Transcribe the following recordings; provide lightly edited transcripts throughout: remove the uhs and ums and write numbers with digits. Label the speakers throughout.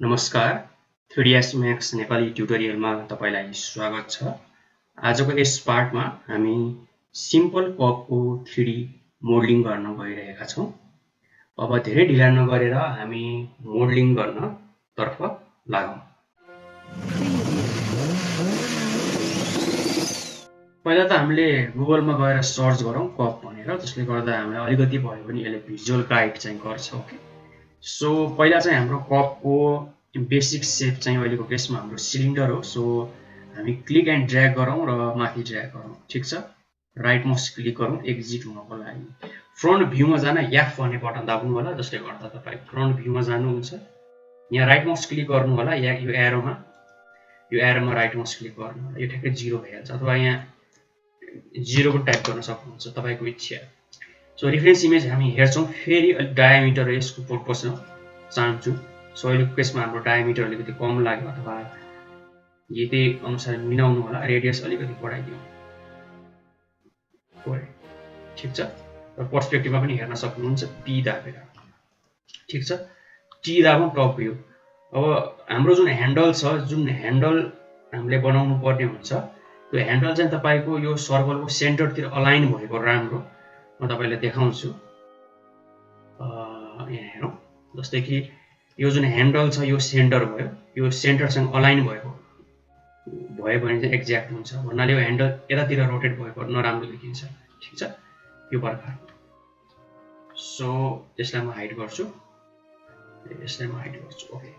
Speaker 1: नमस्कार 3ds Max Nepali ट्युटोरियलमा तपाईलाई स्वागत छ। आजको यस पार्टमा हामी सिम्पल कर्वको 3D मोडलिङ गर्न गइरहेका छौं। अब धेरै ढिला नगरेर हामी मोडलिङ गर्न तर्फ लागौं। पहिला त हामीले गुगलमा गएर सर्च गरौँ कर्व भनेर, जसले गर्दा हामीलाई अलिकति भयो भने यसले भिजुअल गाइड चाहिँ गर्छ। ओके, सो पहिला चाहिँ हाम्रो कर्वको बेसिक सेप चाहिँ अहिलेको केसमा हाम्रो सिलिन्डर हो। सो हामी क्लिक एन्ड ड्र्याग गरौँ र माथि ड्र्याग गरौँ। ठीक छ, राइट माउस क्लिक गरौँ एक्जिट हुनको लागि। फ्रन्ट भ्यूमा जान एफ भन्ने बटन दाब्नु होला, जसले गर्दा तपाईँ फ्रन्ट भ्यूमा जानुहुन्छ। यहाँ राइट माउस क्लिक गर्नु होला, या यो एरोमा राइट माउस क्लिक गर्नु होला। यो ठ्याक्कै 0 भइहाल्छ, अथवा यहाँ 0 को टाइप गर्न सक्नुहुन्छ, तपाईको इच्छा। सो रेफरेन्स इमेज हामी हेर्छौं। फेरि डायामिटर यसको पर्पसमा चाहन्छु। सो अहिलेको केसमा हाम्रो डायामिटर अलिकति कम लाग्यो, अथवा यति अनुसार मिलाउनु होला। रेडियस अलिकति बढाइदिउँ। ठीक छ, र पर्सपेक्टिभमा पनि हेर्न सक्नुहुन्छ पी दाबेर। ठीक छ, टी दाबौँ टप भ्यू। अब हाम्रो जुन ह्यान्डल छ, जुन ह्यान्डल हामीले बनाउनु पर्ने हुन्छ, त्यो ह्यान्डल चाहिँ तपाईको यो सर्कलको सेन्टरतिर अलाइन भएको राम्रो। म तपाईलाई देखाउँछु। यहाँ हेरौँ, जस्तै कि यो जुन ह्यान्डल छ यो सेन्टर भयो, यो सेन्टरसँग अलाइन भयो भने चाहिँ एक्ज्याक्ट हुन्छ। भन्नाले यो ह्यान्डल यतातिर रोटेट भएको नराम्रो देखिन्छ। ठीक छ, यो प्रकार। सो यसलाई म हाइड गर्छु, ओके,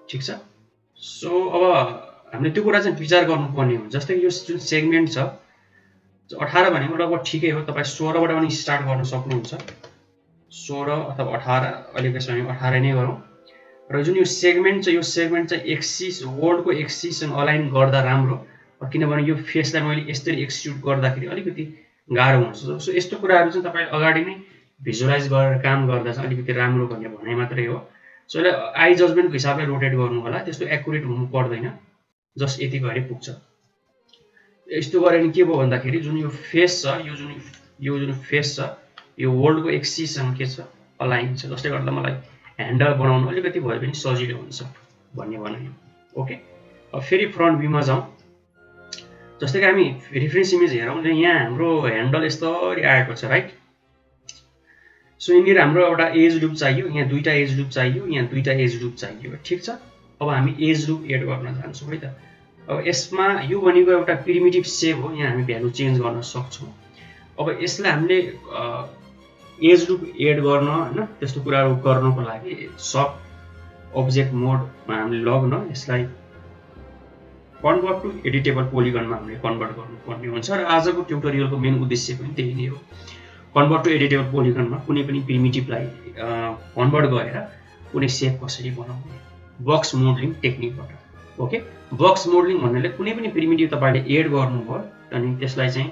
Speaker 1: ठीक छ। सो अब हामीले त्यो कुरा चाहिँ विचार गर्नुपर्ने हुन्छ। जस्तै यो जुन सेगमेन्ट छ 18 भनेको लगभग ठिकै हो। तपाईँ 16 बाट पनि स्टार्ट गर्न सक्नुहुन्छ। 16 अथवा 18, अहिलेको यसमा हामी 18 नै गरौँ। र जुन यो सेगमेन्ट छ, यो सेगमेन्ट चाहिँ एक्सिस, वर्ल्डको एक्सिससँग अलाइन गर्दा राम्रो, किनभने यो फेसलाई मैले यसरी एक्सिक्युट गर्दाखेरि अलिकति गाह्रो हुन्छ। सो यस्तो कुराहरू चाहिँ तपाईँ अगाडि नै भिजुअलाइज गरेर काम गर्दा चाहिँ अलिकति राम्रो भन्ने भनाइ मात्रै हो। सो यसलाई आई जजमेन्टको हिसाबले रोटेट गर्नु होला, त्यस्तो एक्युरेट हुनु पर्दैन, जस्ट यति गरे पुग्छ। यस्तो गरे नि के भयो भन्दाखेरि जुन यो फेस छ, यो जुन फेस छ, यो वर्ल्डको एक्सिससँग के छ, अलाइन छ, जसले गर्दा मलाई ह्यान्डल बनाउनु अलिकति भए पनि सजिलो हुन्छ भन्ने भनाइ। ओके, अब फेरि फ्रन्ट भ्यूमा जाउँ। जस्तै कि हामी रेफरेन्स इमेज हेरौँ, यहाँ हाम्रो ह्यान्डल यस्तरी आएको छ, राइट। सो यहाँनिर हाम्रो एउटा एज लुप चाहियो, यहाँ दुईटा एज लुप चाहियो, यहाँ दुईटा एज लुप चाहियो। ठीक छ, अब हामी एज लुप एड गर्न जान्छौँ है त। अब यसमा यो भनेको एउटा प्रिमिटिभ सेप हो, यहाँ हामी भ्यालु चेन्ज गर्न सक्छौँ। अब यसलाई हामीले एज लुप एड गर्न, हैन, त्यस्तो कुराहरू गर्नको लागि सब अब्जेक्ट मोडमा हामीले लग्न यसलाई कन्भर्ट टु एडिटेबल पोलिगनमा हामीले कन्भर्ट गर्नुपर्ने हुन्छ। र आजको ट्युटोरियलको मेन उद्देश्य पनि त्यही नै हो, कन्भर्ट टु एडिटेबल पोलिगनमा कुनै पनि प्रिमिटिभलाई कन्भर्ट गरेर कुनै सेप कसरी बनाउने, बक्स मोडलिङ टेक्निकबाट। ओके, बक्स मोडलिङ भन्नाले कुनै पनि प्रिमिटिभ तपाईले एड गर्नुभयो, अनि त्यसलाई चाहिँ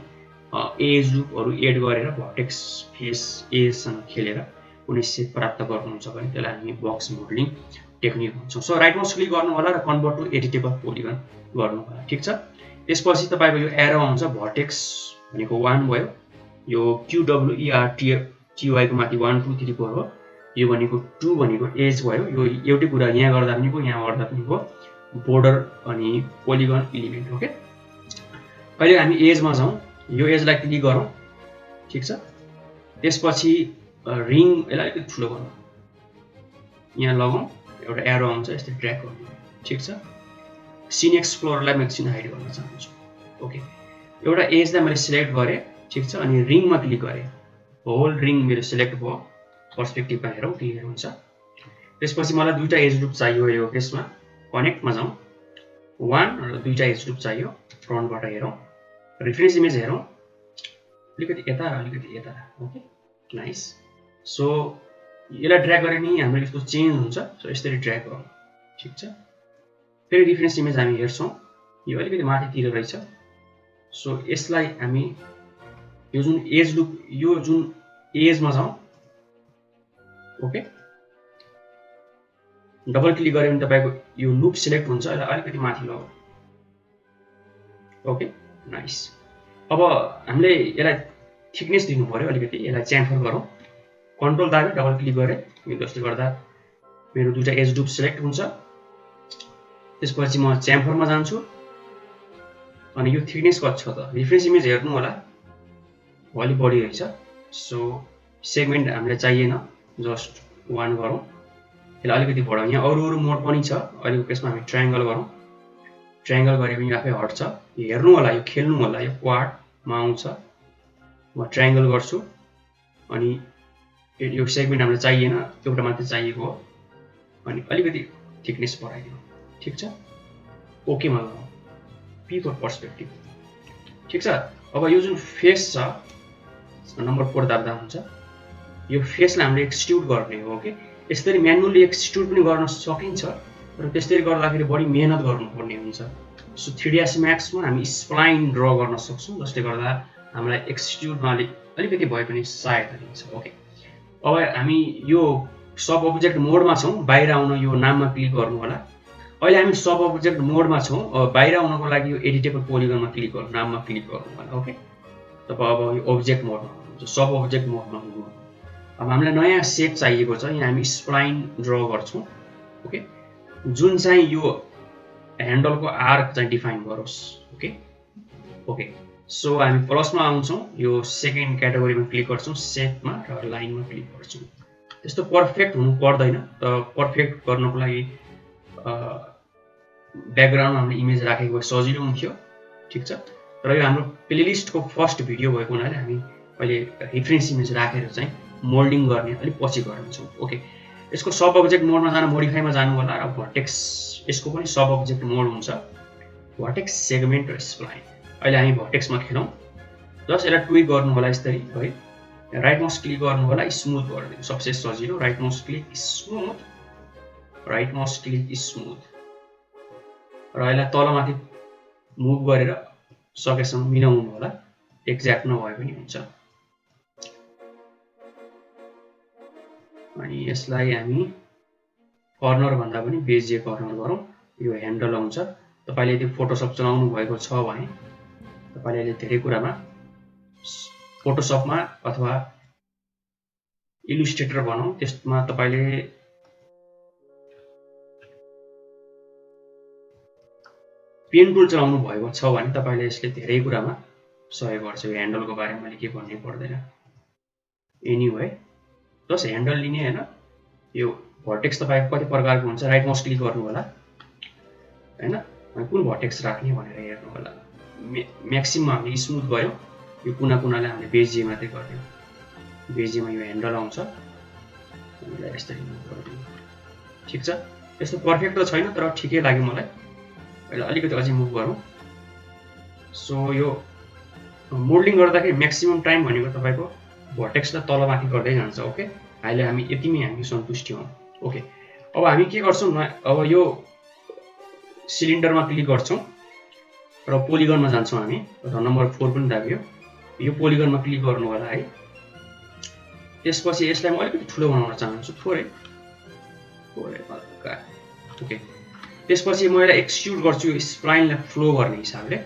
Speaker 1: एज लुपहरू एड गरेर भर्टेक्स फेस एजसँग खेलेर कुनै सेप प्राप्त गर्नुहुन्छ भने त्यसलाई हामी बक्स मोडलिङ टेक्निक भन्छौँ। सो राइट माउस क्लिक गर्नु होला र कन्भर्ट टु एडिटेबल पोलिगन गर्नु होला। ठीक छ, त्यसपछि तपाईको यो एरो आउँछ, भर्टेक्स भनेको 1 भयो, यो QWERTY को माथि 1 2 3 4 हो, यो भनेको 2 भनेको एज भयो। यो एउटै कुरा यहाँ गर्दा पनि भयो, यहाँ गर्दा पनि भयो, बोर्डर अनि पोलिगन एलिमेन्ट। ओके, अहिले हामी एजमा जाउँ, यो एजलाई क्लिक गरौँ। ठीक छ, त्यसपछि रिङ यसलाई अलिकति ठुलो गरौँ, यहाँ लगाउँ, एउटा एरो आउँछ, यस्तै ड्र्याग गर्नु। ठीक छ, सिन एक्सप्लोररलाई म एकछिन हाइड गर्न चाहन्छु। ओके, एउटा एजलाई मैले सिलेक्ट गरेँ। ठीक छ, अनि रिङमा क्लिक गरेँ, होल रिङ मेरो सिलेक्ट भयो। पर्सपेक्टिभमा हेरौँ, क्लियर हुन्छ। त्यसपछि मलाई दुईटा एज लुप चाहियो, यो केसमा कनेक्टमा जाउँ, 1 र दुईटा एज लुप चाहियो। फ्रन्टबाट हेरौँ, रेफरेन्स इमेज हेरौँ, अलिकति यता अलिकति यता। Okay, nice. सो यसलाई ड्र्याग गरे नि हाम्रो यस्तो चेन्ज हुन्छ। सो यसरी ड्र्याग गरौँ। ठीक छ, फेरि रेफरेन्स इमेज हामी हेर्छौँ, यो अलिकति माथितिर रहेछ। सो यसलाई हामी यो जुन एज लुप, यो जुन एजमा जाउँ। ओके, डबल क्लिक गरे भने तपाईको यो लुप सिलेक्ट हुन्छ, यसलाई अलिकति माथि लगाऊ। Okay, nice. अब हामीले यसलाई थिकनेस दिनु पर्यो अलिकति, यसलाई च्याम्फर गरौँ, कन्ट्रोल दाबे डबल क्लिक गरे, जसले गर्दा मेरो दुईटा एज लुप सिलेक्ट हुन्छ। त्यसपछि म च्याम्फरमा जान्छु अनि यो थिकनेस कति छ त रिफरेन्स इमेज हेर्नु होला अलि बढी रहेछ सो सेगमेन्ट हामीलाई चाहिएन जस्ट 1 गरौँ यसलाई अलिकति बढाउँ यहाँ अरू मोड पनि छ अहिलेको केसमा हामी ट्रायंगल गरौँ ट्रायंगल गरे पनि आफै हट्छ हेर्नु होला यो खेल्नु होला यो क्वाडमा आउँछ म ट्रायंगल गर्छु अनि यो सेगमेन्ट हामीलाई चाहिएन एउटा मात्र चाहिएको हो अनि अलिकति थिकनेस बढाइदिनु ठीक छ ओके मा गरौँ पी फर पर्सपेक्टिभ ठीक छ अब यो जुन फेस छ नम्बर 4 दाब्दा हुन्छ यो फेसलाई हामीले एक्सट्रुड गर्ने हो ओके यसरी म्यानुअली एक्सट्रुड पनि गर्न सकिन्छ र त्यसरी गर्दाखेरि बढी मेहनत गर्नुपर्ने हुन्छ सो 3ds Max मा हामी स्प्लाइन ड्र गर्न सक्छौं जसले गर्दा हामीलाई एक्सट्रुडमा अलिकति भए पनि सहायता दिन्छ ओके अब हामी यो सब अब्जेक्ट मोडमा छौं बाहिर आउन यो नाममा क्लिक गर्नु होला अहिले हामी सब अब्जेक्ट मोडमा छौं बाहिर आउनको लागि यो एडिटेबल पोलिगनमा क्लिक गर्नु नाममा क्लिक गर्नु होला ओके तपाईं अब यो अब्जेक्ट मोडमा हुनुहुन्छ सब अब्जेक्ट मोडमा हुनु अब हामीलाई नयाँ सेप चाहिएको छ यहाँ हामी स्प्लाइन ड्र गर्छौं ओके जुन चाहिँ यो ह्यान्डलको आर्क चाहिँ डिफाइन गरोस् ओके ओके सो हामी प्लसमा आउँछौं यो सेकेन्ड क्याटेगोरीमा क्लिक गर्छौं सेपमा र लाइनमा क्लिक गर्छौं त्यस्तो पर्फेक्ट हुनु पर्दैन त पर्फेक्ट गर्नको लागि ब्याकग्राउन्डमा हामीले इमेज राखेको भए सजिलो हुन्थ्यो ठीक छ र यो हाम्रो प्लेलिस्टको फर्स्ट भिडियो भएको हुनाले हामी अहिले रेफरेन्स इमेज राखेर चाहिँ मोल्डिङ गर्ने अलि पछि गर्नेछौँ ओके यसको सब अब्जेक्ट मोडमा जान मोडिफाईमा जानु होला र भर्टेक्स यसको पनि सब अब्जेक्ट मोड हुन्छ भर्टेक्स सेगमेन्ट र स्प्लाइन अहिले हामी भर्टेक्समा खेलौँ जस्ट यसलाई ट्विक गर्नु होला यसरी है राइट माउस क्लिक गर्नु होला स्मुथ गरिदिनु सबसे सजिलो right mouse click smooth right mouse click smooth र यसलाई तलमाथि मुभ गरेर सकेसम्म मिलाउनु होला एक्ज्याक्ट नभए पनि हुन्छ अनि यसलाई हामी कर्नर भन्दा पनि बेजिए कर्नर गरौँ यो ह्यान्डल आउँछ तपाईले यदि फोटोशप चलाउनु भएको छ भने तपाईले अहिले धेरै कुरामा फोटोशपमा अथवा इलुस्ट्रेटर भनौं त्यसमा तपाईले पेन टुल चलाउनु भएको छ भने तपाईले यसले धेरै कुरामा सहयोग गर्छ यो ह्यान्डलको बारेमा मैले के भन्नै पर्दैन एनीवे जस्ट ह्यान्डल लिने हैन यो भर्टेक्स तपाईको कति प्रकारको हुन्छ राइट माउस क्लिक गर्नु होला हैन अनि कुन भर्टेक्स राख्ने भनेर हेर्नु होला म्याक्सिमम हामीले स्मुथ गयो यो कुना कुनाले हामीले बेजिए मात्रै गर्दियौ बेजिएमा यो ह्यान्डल आउँछ हामीलाई यसरी मुभ गर्दियौ ठीक छ यस्तो पर्फेक्ट त छैन तर ठिकै लाग्यो मलाई अहिले अलिकति अझै मुभ गरौँ सो यो मोल्डिङ गर्दाखेरि म्याक्सिमम टाइम भनेको तपाईको भर्टेक्सलाई तलमाथि गर्दै जान्छ ओके अहिले हामी यतिमै हामी सन्तुष्टि हौं ओके अब हामी के गर्छौं अब यो सिलिन्डरमा क्लिक गर्छौं र पोलिगनमा जान्छौं हामी र नम्बर 4 पनि दाबियो यो पोलिगनमा क्लिक गर्नु होला है त्यसपछि यसलाई म अलिकति ठुलो बनाउन चाहन्छु थोरै हल्का ओके त्यसपछि म यसलाई एक्सट्रुड गर्छु स्प्लाइनलाई फ्लो गर्ने हिसाबले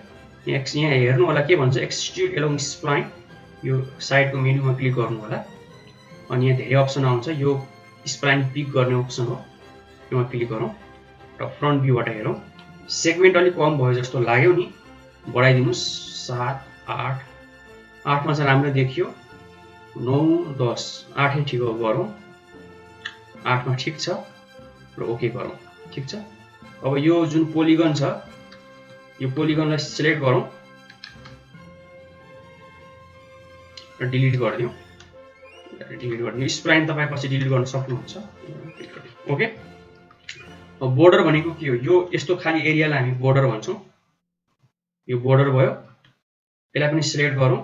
Speaker 1: यहाँ हेर्नु होला के भन्छ एक्सट्रुड एलोङ स्प्लाइन यो साइडको मेनुमा क्लिक गर्नु होला अनि यहाँ धेरै अप्सन आउँछ यो स्प्लाइन पिक गर्ने अप्सन हो यसमा क्लिक गरौँ र फ्रन्ट भ्यूबाट हेरौँ सेगमेन्ट अलि कम भयो जस्तो लाग्यो नि बढाइदिनुस् 7 8 8 मा चाहिँ राम्रो देखियो 9 10 8 ठिक हो गरौँ 8 मा ठिक छ र ओके गरौँ ठिक छ अब यो जुन पोलिगन छ यो पोलिगनलाई सिलेक्ट गरौँ र डिलिट गरिदिउँ डिलिट गरिदिउँ स्प्लाइन तपाईं पछि डिलिट गर्न सक्नुहुन्छ ओके अब बोर्डर भनेको के हो यो यस्तो खाली एरियालाई हामी बोर्डर भन्छौं यो बोर्डर भयो यसलाई पनि सिलेक्ट गरौँ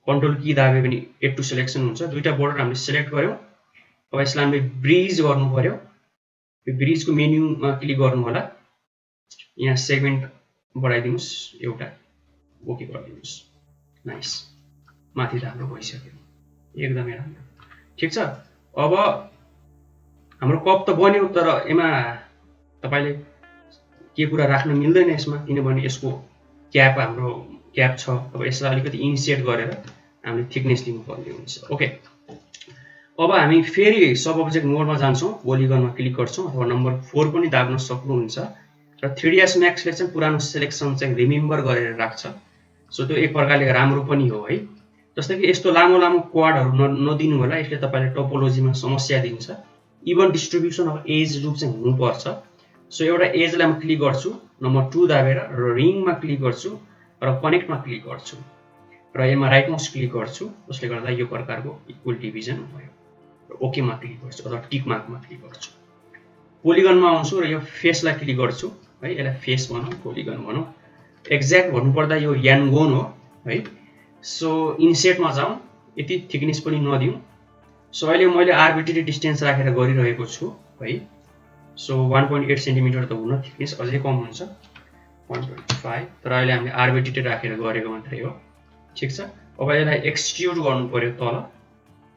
Speaker 1: कन्ट्रोल की दाबे पनि एड टु सिलेक्सन हुन्छ दुईटा बोर्डर हामीले सिलेक्ट गर्यौं अब यसलाई हामीले ब्रिज गर्नु पर्यो यो ब्रिजको मेन्युमा क्लिक गर्नु होला यहाँ सेगमेन्ट बढाइदिनुस् एउटा ओके गरिदिनुस् नाइस माथि राम्रो भइसक्यो एकदमै राम्रो ठीक छ अब हाम्रो कप त बन्यो तर एमा तपाईले के कुरा राख्न मिल्दैन यसमा किनभने यसको क्याप हाम्रो क्याप छ अब यसलाई अलिकति इन्सेट गरेर हामीले थिकनेस दिनुपर्ने हुन्छ ओके अब हामी फेरि सब अब्जेक्ट मोडमा जान्छौं पोलिगनमा क्लिक गर्छौं अथवा नम्बर 4 पनि दाब्न सक्नुहुन्छ र 3ds Maxले चाहिँ पुरानो सिलेक्सन चाहिँ रिमेम्बर गरेर राख्छ। सो त्यो एक प्रकारले राम्रो पनि हो है। जस्तै कि यस्तो लामो लामो क्वाडहरू नदिनु होला, यसले तपाईले टोपोलोजीमा समस्या दिन्छ। Even distribution of edge loop चाहिँ हुनुपर्छ। सो एउटा एजलाई म क्लिक गर्छु, नम्बर 2 दाबेर र रिङमा क्लिक गर्छु र कनेक्टमा क्लिक गर्छु र यसमा राइट माउस क्लिक गर्छु, जसले गर्दा यो प्रकारको इक्वल डिभिजन भयो। र ओकेमा क्लिक गर्छु अथवा टिक मार्कमा क्लिक गर्छु। पोलिगनमा आउँछु र यो फेसलाई क्लिक गर्छु है, यसलाई फेस भनौँ, पोलिगन भनौँ। एक्ज्याक्ट भन्नुपर्दा यो यानगोन हो है। सो इन्सेटमा जाउँ, यति थिकनेस पनि नदिउँ। सो अहिले मैले आर्बिट्रेरी डिस्टेन्स राखेर गरिरहेको छु है। सो 1.8 सेन्टिमिटर त हुन, थिकनेस अझै कम हुन्छ 1.5, तर अहिले हामीले आर्बिट्रेरी राखेर गरेको मात्रै हो। ठिक छ। अब यसलाई एक्सट्रुड गर्नु पर्यो तल।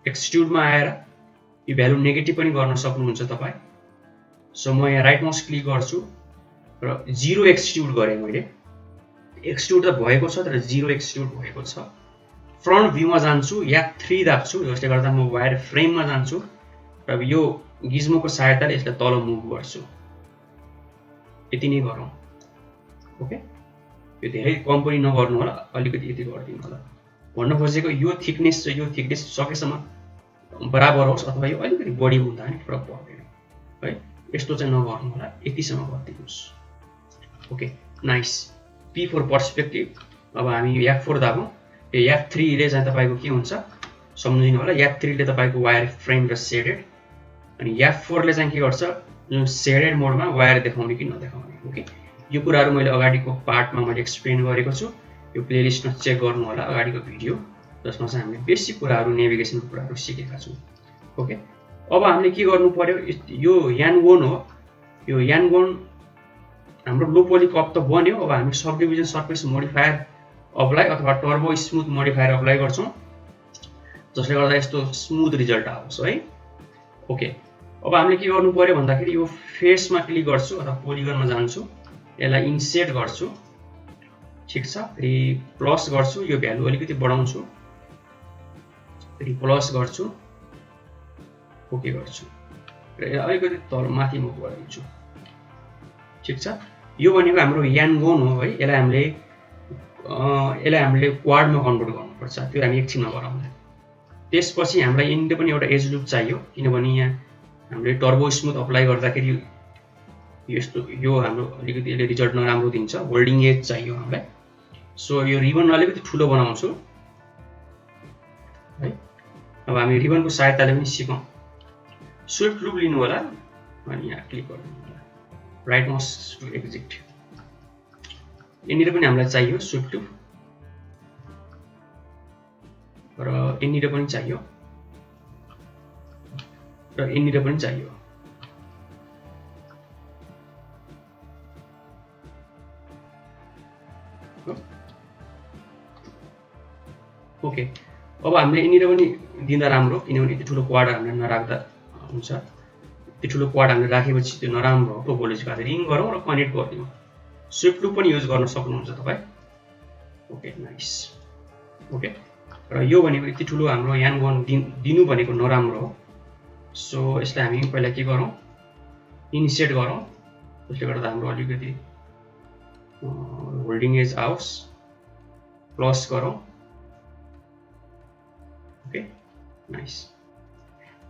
Speaker 1: एक्सट्रुडमा आएर यो भ्यालु नेगेटिभ पनि गर्न सक्नुहुन्छ तपाईँ। सो म यहाँ राइट माउस क्लिक गर्छु र 0 एक्सट्रुड गरेँ मैले। एक्सट्रुड त भएको छ तर 0 एक्सट्रुड भएको छ। फ्रन्ट भ्यूमा जान्छु, F3 दाब्छु, जसले गर्दा म वायर फ्रेममा जान्छु र यो गिज्मोको सहायताले यसलाई तल मुभ गर्छु। यति नै गरौँ। ओके, यो धेरै कम पनि नगर्नु होला, अलिकति यति गरिदिनु होला। भन्न खोजेको यो थिकनेस र यो थिकनेस सकेसम्म बराबर होस्, अथवा यो अलिकति बढी हुँदा पनि फरक पर्दैन है। यस्तो चाहिँ नगर्नु होला, यतिसम्म गरिदिनुहोस्। Okay, nice. P for perspective. अब हामी F4 दाबौँ। यो F3 ले चाहिँ तपाईको के हुन्छ सम्झिनु होला। F3 ले तपाईको वायर फ्रेम र सेडेड, अनि F4 ले चाहिँ के गर्छ, जुन सेडेड मोडमा वायर देखाउने कि नदेखाउने। ओके, यो कुराहरु मैले अगाडिको पार्टमा मैले एक्सप्लेन गरेको छु। यो प्लेलिस्टमा चेक गर्नु होला अगाडिको भिडियो, जसमा चाहिँ हामीले बेसिक कुराहरु, नेभिगेसन कुराहरु सिकेका छौं। ओके, अब हामीले के गर्नु पर्यो, यो यानगोन हो। यो यानगोन हाम्रो लो पोली कप त बन्यो। अब हामी sub division surface modifier apply अथवा टर्बो स्मुथ मोडिफायर अप्लाई गर्छौं, जसले गर्दा यस्तो स्मुथ रिजल्ट आओस् है। ओके, अब हामीले के गर्नु पर्यो भन्दाखेरि यो फेसमा क्लिक गर्छु अथवा पोलिगनमा जान्छु, यसलाई इन्सेट गर्छु। ठीक छ, फेरि प्लस गर्छु, यो भ्यालु अलिकति बढाउँछु, फेरि प्लस गर्छु, ओके गर्छु र यसलाई अलिकति तल माथि मुभ गरिदिन्छु। ठीक छ, यो भनेको हाम्रो यानगोन हो है। यसलाई हामीले क्वाडमा कन्भर्ट गर्नुपर्छ, त्यो हामी एकछिनमा गरौँला। त्यसपछि हामीलाई यहाँनिर पनि एउटा एज लुप चाहियो, किनभने यहाँ हामीले टर्बो स्मुथ अप्लाई गर्दाखेरि यस्तो यो हाम्रो अलिकति यसले रिजल्ट नराम्रो दिन्छ। होल्डिङ एज चाहियो हामीलाई। सो यो रिबन अलिकति ठुलो बनाउँछु है। अब हामी रिबनको सहायताले पनि सिकौँ। स्विफ्ट लुप लिनु होला अनि यहाँ क्लिक गर्नु होला, राइट माउस टु एक्जिट। यहाँनिर पनि हामीलाई चाहियो स्विफ्ट लुप, र यहाँनिर पनि चाहियो, र यहाँनिर पनि चाहियो। ओके, अब हामीले यहाँनिर पनि दिँदा राम्रो, किनभने यति ठुलो क्वाड हामीले नराख्दा हुन्छ। यति ठुलो क्वाड हामीले राखेपछि त्यो नराम्रो हो। टोपोलोजीको हात रिङ गरौँ र कनेक्ट गरिदिउँ। स्विफ्ट लुप पनि युज गर्न सक्नुहुन्छ तपाईँ। Okay, nice. ओके, र यो भनेको यति ठुलो हाम्रो यानगोन दिनु भनेको नराम्रो हो। सो यसलाई हामी पहिला के गरौँ, इन्सेट गरौँ, जसले गर्दा हाम्रो अलिकति होल्डिङ एज आओस्। प्लस गरौँ। Okay, nice.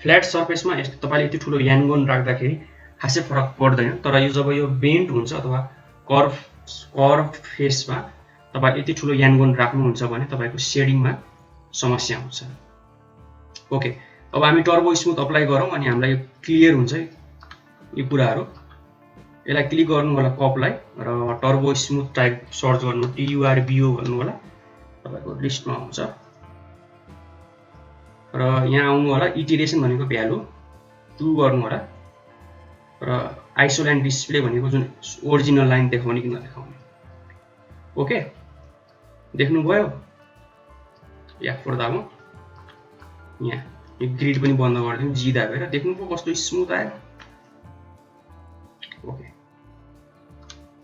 Speaker 1: फ्ल्याट सर्फेसमा यस्तो तपाईले यति ठुलो यानगोन राख्दाखेरि खासै फरक पर्दैन, तर यो जब यो बेन्ड हुन्छ अथवा कर्भ फेसमा तपाई यति ठुलो यानगोन राख्नुहुन्छ भने तपाईको शेडिङमा समस्या हुन्छ। ओके, अब हामी टर्बो स्मुथ अप्लाई गरौँ अनि हामीलाई यो क्लियर हुन्छ यो कुराहरु। यसलाई क्लिक गर्नु होला कपलाई र टर्बो स्मुथ टाइप सर्च गर्नु, TURBO भन्नु होला, तपाईको लिस्टमा आउँछ। र यहाँ आउनु होला, इटिरेसन भनेको भ्यालु 2 गर्नु होला, र आइसोलाइन डिस्प्ले भनेको जुन ओरिजिनल लाइन देखाउने कि नदेखाउने। ओके, देख्नुभयो। F4 दाबौँ, यहाँ यो ग्रिड पनि बन्द गरिदिउँ, जी दाबेर। देख्नुभयो कस्तो स्मुथ आयो। ओके,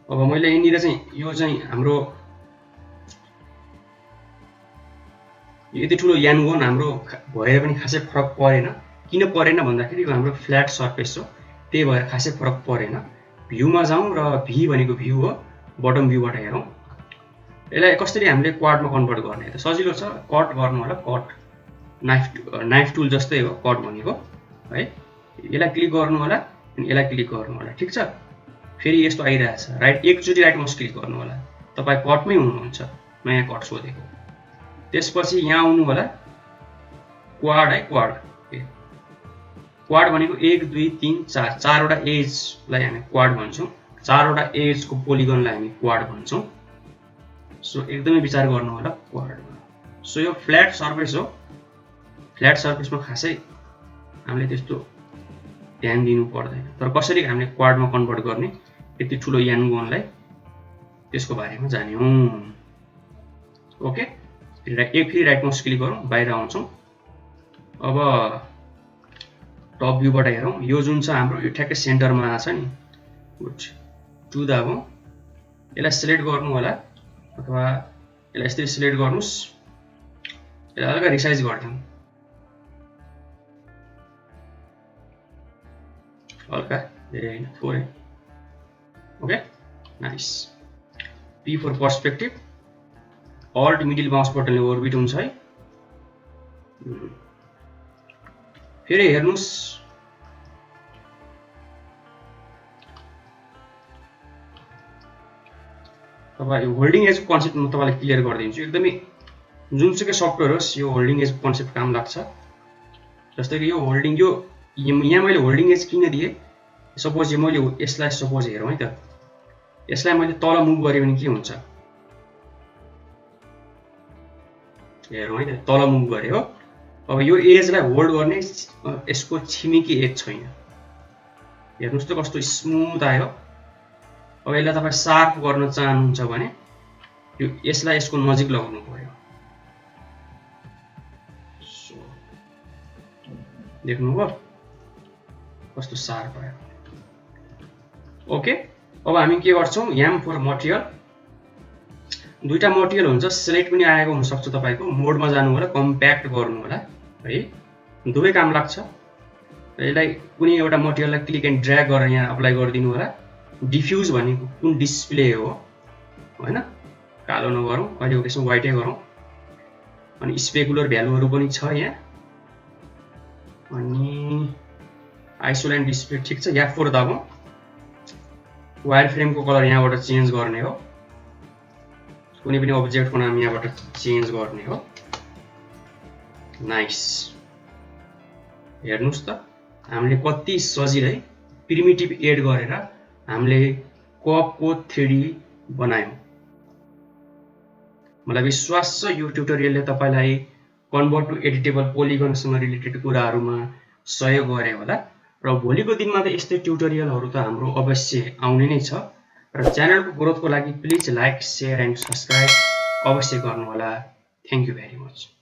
Speaker 1: अब मैले यहाँनिर चाहिँ यो चाहिँ हाम्रो यति ठुलो यानगोन हाम्रो भएर पनि खासै फरक परेन। किन परेन भन्दाखेरि यो हाम्रो फ्ल्याट सर्फेस हो, त्यही भएर खासै फरक परेन। भ्यूमा जाउँ र भी भनेको भ्यू हो, बटम भ्यूबाट हेरौँ। यसलाई कसरी हामीले क्वाडमा कन्भर्ट गर्ने त सजिलो छ। कट गर्नु होला, कट नाइफ टुल जस्तै हो कट भनेको है। यसलाई क्लिक गर्नु होला अनि यसलाई क्लिक गर्नु होला, ठिक छ। फेरि यस्तो आइरहेछ, एकचोटि राइट माउस क्लिक गर्नु होला। तपाईँ कटमै हुनुहुन्छ, म यहाँ कट सोधेको। त्यसपछि यहाँ आउनु होला, क्वाड है, क्वाड भनेको 1 2 3 4 चारवटा एजलाई हामी क्वाड भन्छौँ। चारवटा एजको पोलिगनलाई हामी क्वाड भन्छौँ। सो एकदमै विचार गर्नु होला क्वाडमा। सो यो फ्ल्याट सर्फेस हो। फ्ल्याट सर्फेसमा खासै हामीले त्यस्तो ध्यान दिनु पर्दैन, तर कसरी हामीले क्वाडमा कन्भर्ट गर्ने यति ठुलो यानगोनलाई त्यसको बारेमा जान्यौँ। ओके, फेरि राइट माउस क्लिक गरौँ, बाहिर आउँछौँ। अब टप भ्यूबाट हेरौँ। यो जुन छ हाम्रो यो ठ्याक्कै सेन्टरमा आछ नि, गुड, 2 दाबौँ। यसलाई सिलेक्ट गर्नु होला अथवा यसलाई यस्तै सिलेक्ट गर्नुहोस्। यसलाई हल्का रिसाइज गरिदिउँ, हल्का, धेरै होइन, थोरै। Okay, nice. P for perspective, alt middle mouse बटनले ओर्बिट हुन्छ है। फेरि हेर्नुहोस्, तपाईँ होल्डिङ एजको कन्सेप्ट म तपाईँलाई क्लियर गरिदिन्छु। एकदमै जुनसुकै सफ्टवेयर होस्, यो होल्डिङ एजको कन्सेप्ट काम लाग्छ। जस्तै कि यो होल्डिङ, यहाँ मैले होल्डिङ एज किन दिएँ, सपोज मैले यसलाई सपोज हेरौँ है त, यसलाई मैले तल मुभ गरेँ भने के हुन्छ, हेरौँ है त, तल मुभ गरेँ हो। अब यो एजलाई होल्ड गर्ने यसको छिमेकी एज छैन। हेर्नुहोस् त कस्तो स्मुथ आयो। अब यसलाई तपाईँ सार्प गर्न चाहनुहुन्छ भने यसलाई यसको नजिक लगाउनु पर्यो। देख्नुभयो कस्तो सार्प आयो। ओके, अब हामी के गर्छौँ, याम फर मटेरियल, दुईटा मटेरियल हुन्छ, सिलेक्ट पनि आएको हुनसक्छ। तपाईँको मोडमा जानु होला, कम्प्याक्ट गर्नु होला है, दुवै काम लाग्छ। यसलाई कुनै एउटा मटेरियललाई क्लिक एन्ड ड्र्याग गरेर यहाँ अप्लाई गरिदिनु होला। डिफ्युज भनेको कुन डिस्प्ले हो होइन, कालो नगरौँ, अहिलेको केसमा व्हाइटै गरौँ। अनि स्पेकुलर भ्यालुहरू पनि छ यहाँ। अनि आइसोलाइन डिस्प्ले, ठिक छ। F4 दाबौँ। वायर फ्रेमको कलर यहाँबाट चेन्ज गर्ने हो, कुनै पनि अब्जेक्टको नाम यहाँबाट चेन्ज गर्ने हो। नाइस, हेर्नुहोस् त हामीले कति सजिलै प्रिमिटिभ एड गरेर हामीले कपको 3D बनायौँ। मलाई विश्वास छ यो ट्युटोरियलले तपाईँलाई कन्भर्ट टु एडिटेबल पोलिगनसँग रिलेटेड कुराहरूमा सहयोग गरे होला। र भोलिको दिनमा त यस्तै ट्युटोरियलहरू त हाम्रो अवश्य आउने नै छ। र च्यानलको ग्रोथको लागि please like, share and subscribe अवश्य गर्नुहोला। Thank you very much.